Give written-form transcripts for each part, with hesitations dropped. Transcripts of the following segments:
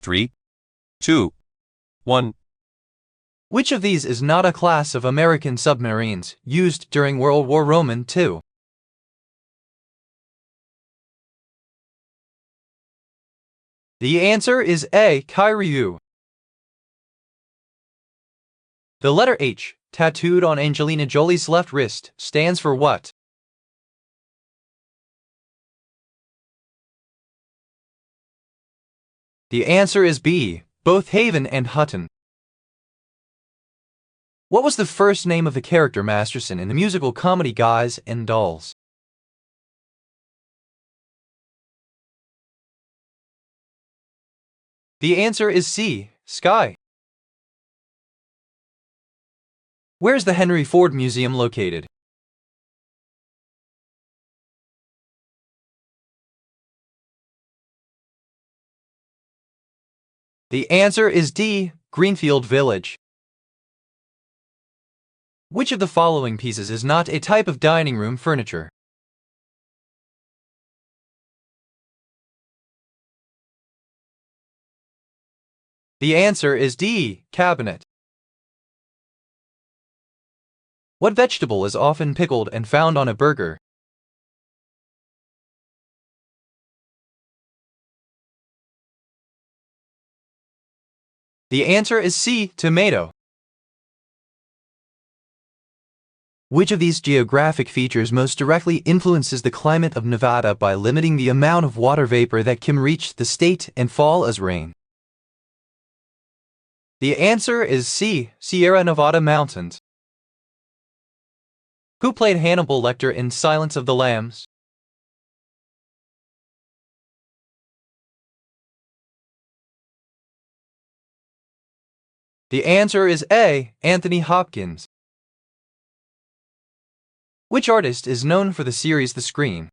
3, 2, 1. Which of these is not a class of American submarines used during World War II? The answer is A. Kairyu. The letter H, tattooed on Angelina Jolie's left wrist, stands for what? The answer is B. Both Haven and Hutton. What was the first name of the character Masterson in the musical comedy Guys and Dolls? The answer is C. Sky. Where is the Henry Ford Museum located? The answer is D. Greenfield Village. Which of the following pieces is not a type of dining room furniture? The answer is D. Cabinet. What vegetable is often pickled and found on a burger? The answer is C. Tomato. Which of these geographic features most directly influences the climate of Nevada by limiting the amount of water vapor that can reach the state and fall as rain? The answer is C. Sierra Nevada Mountains. Who played Hannibal Lecter in Silence of the Lambs? The answer is A. Anthony Hopkins. Which artist is known for the series The Scream?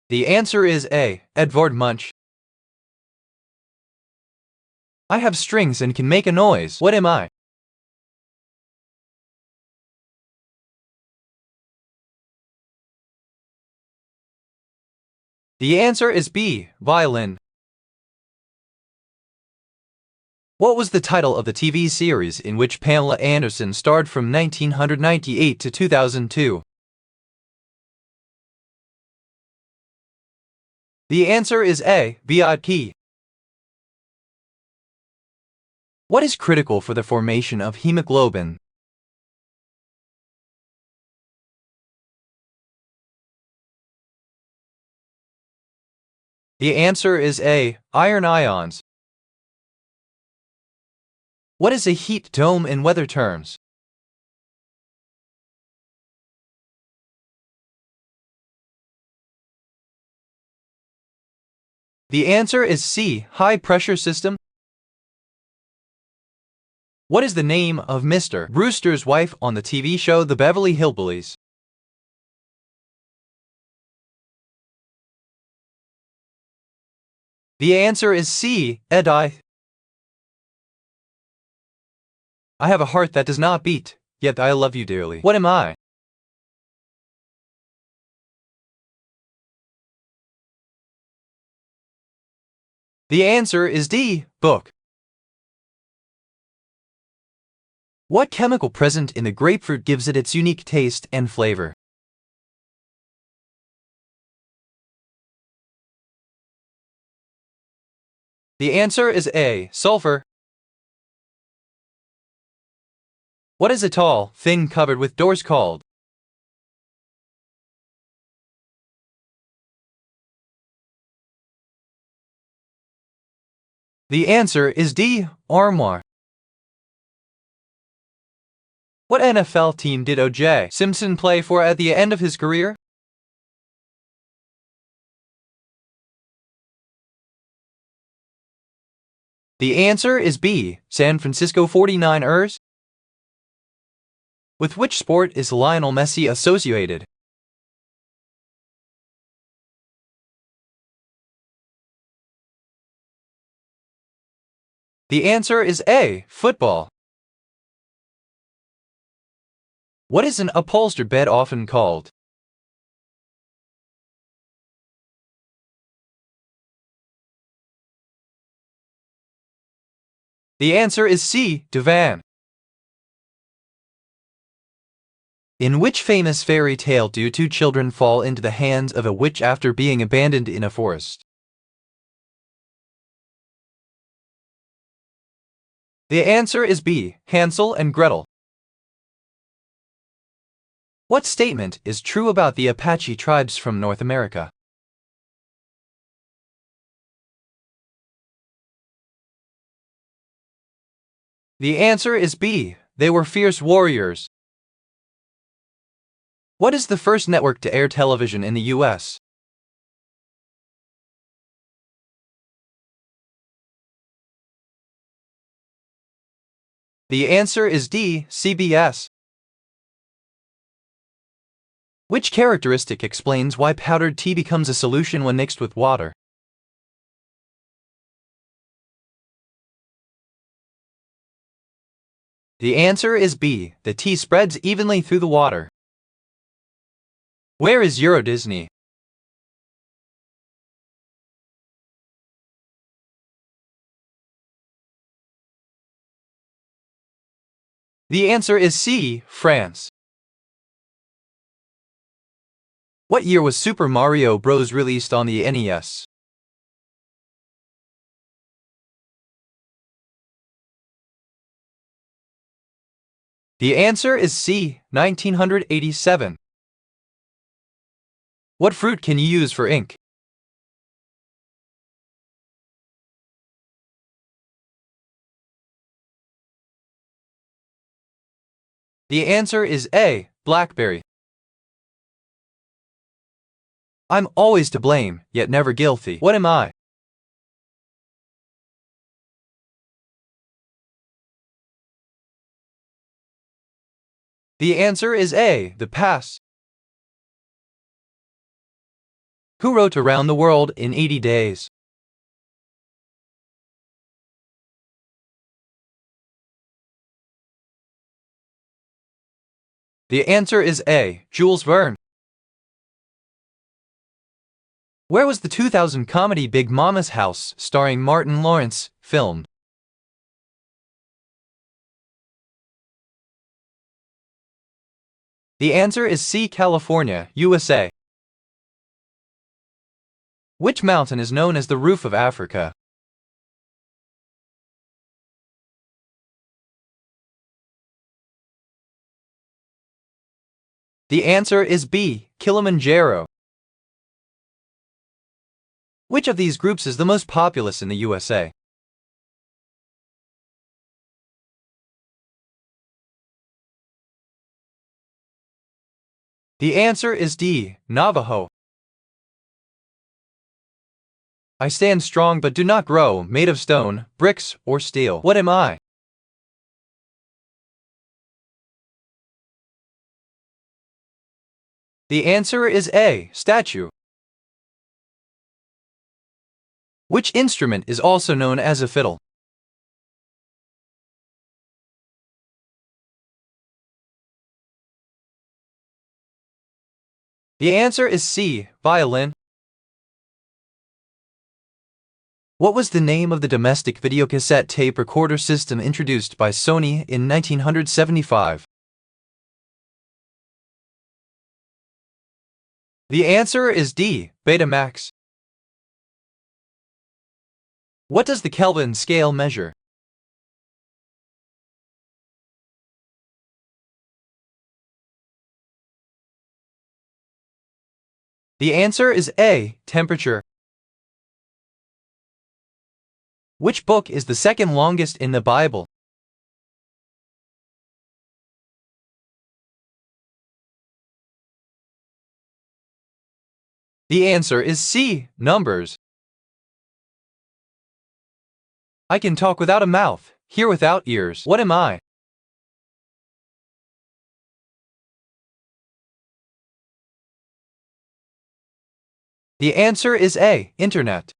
The answer is A. Edvard Munch. I have strings and can make a noise. What am I? The answer is B. Violin. What was the title of the TV series in which Pamela Anderson starred from 1998 to 2002? The answer is A. VIP. What is critical for the formation of hemoglobin? The answer is A. Iron ions. What is a heat dome in weather terms? The answer is C. High pressure system. What is the name of Mr. Brewster's wife on the TV show The Beverly Hillbillies? The answer is C. Edith. I have a heart that does not beat, yet I love you dearly. What am I? The answer is D. Book. What chemical present in the grapefruit gives it its unique taste and flavor? The answer is A. Sulfur. What is a tall, thin cupboard with doors called? The answer is D. Armoire. What NFL team did O.J. Simpson play for at the end of his career? The answer is B. San Francisco 49ers. With which sport is Lionel Messi associated? The answer is A. Football. What is an upholstered bed often called? The answer is C. Divan. In which famous fairy tale do two children fall into the hands of a witch after being abandoned in a forest? The answer is B. Hansel and Gretel. What statement is true about the Apache tribes from North America? The answer is B. They were fierce warriors. What is the first network to air television in the U.S.? The answer is D. CBS. Which characteristic explains why powdered tea becomes a solution when mixed with water? The answer is B. The tea spreads evenly through the water. Where is Euro Disney? The answer is C. France. What year was Super Mario Bros. Released on the NES? The answer is C. 1987. What fruit can you use for ink? The answer is A. Blackberry. I'm always to blame, yet never guilty. What am I? The answer is A. The past. Who wrote Around the World in 80 Days? The answer is A. Jules Verne. Where was the 2000 comedy Big Mama's House, starring Martin Lawrence, filmed? The answer is C. California, USA. Which mountain is known as the roof of Africa? The answer is B. Kilimanjaro. Which of these groups is the most populous in the USA? The answer is D. Navajo. I stand strong but do not grow, made of stone, bricks, or steel. What am I? The answer is A. Statue. Which instrument is also known as a fiddle? The answer is C. Violin. What was the name of the domestic videocassette tape recorder system introduced by Sony in 1975? The answer is D. Betamax. What does the Kelvin scale measure? The answer is A. Temperature. Which book is the second longest in the Bible? The answer is C. Numbers. I can talk without a mouth, hear without ears. What am I? The answer is A. Internet.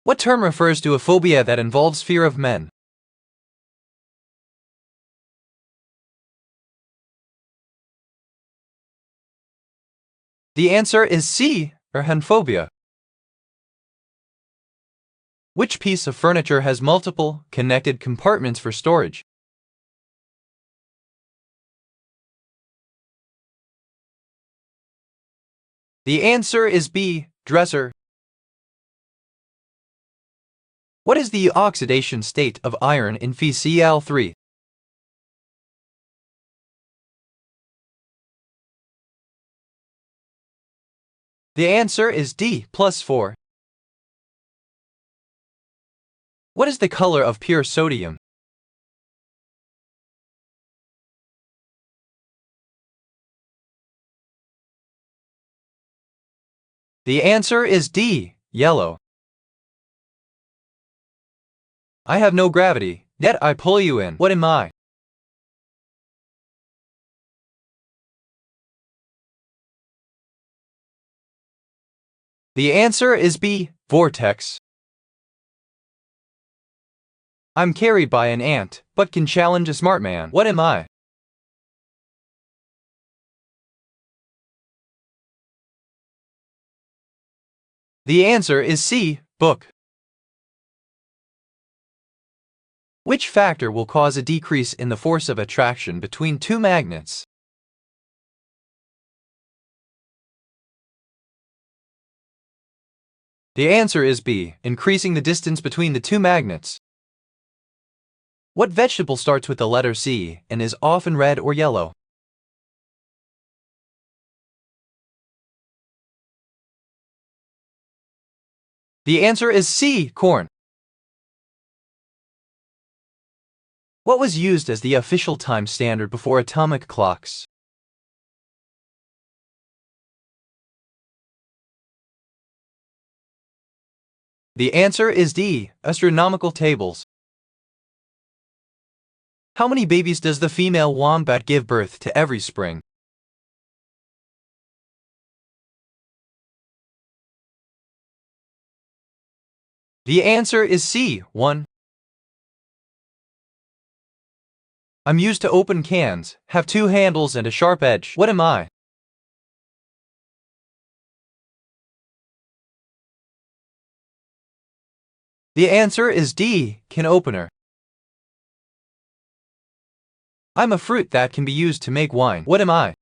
What term refers to a phobia that involves fear of men? The answer is C, arachnophobia. Which piece of furniture has multiple, connected compartments for storage? The answer is B, dresser. What is the oxidation state of iron in FeCl3? The answer is D, +4. What is the color of pure sodium? The answer is D, yellow. I have no gravity, yet I pull you in. What am I? The answer is B, vortex. I'm carried by an ant, but can challenge a smart man. What am I? The answer is C, book. Which factor will cause a decrease in the force of attraction between two magnets? The answer is B, increasing the distance between the two magnets. What vegetable starts with the letter C and is often red or yellow? The answer is C, corn. What was used as the official time standard before atomic clocks? The answer is D, astronomical tables. How many babies does the female wombat give birth to every spring? The answer is C, 1. I'm used to open cans, have two handles and a sharp edge. What am I? The answer is D, can opener. I'm a fruit that can be used to make wine. What am I?